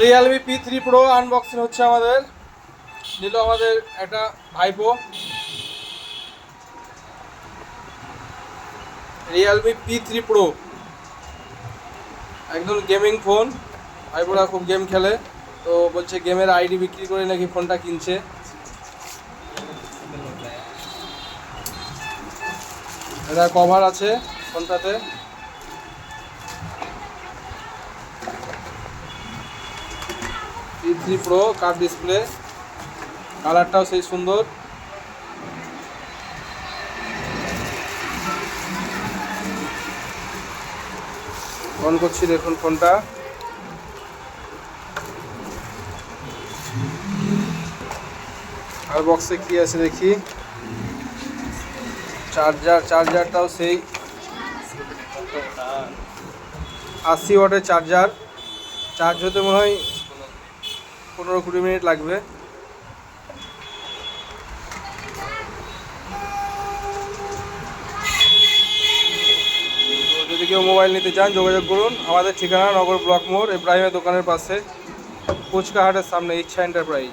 Realme P3 Pro unboxing হচ্ছে আমাদের। নিল আমাদের একটা ভাইপো। রিয়েলমি P3 Pro একদম গেমিং ফোন। ভাইপোরা খুব গেম খেলে, তো বলছে গেমের আইডি বিক্রি করে নাকি ফোনটা কিনছে। এটা কভার আছে ফোনটাতে। P3 Pro কার্ভ ডিসপ্লে, কালারটাও সেই সুন্দর। অন করছি, দেখুন ফোনটা। আর বক্সে কি আছে দেখি। চার্জারটাও সেই 80 ওয়াটের চার্জার। চার্জ হতে মনে হয় 15-20 মিনিট লাগবে। যদি কেউ মোবাইল নিতে চান যোগাযোগ করুন। আমাদের ঠিকানা নগর ব্লক মোড়, ইব্রাহিমের দোকানের পাশে, ফুচকা হাটের সামনে, ইচ্ছা এন্টারপ্রাইজ।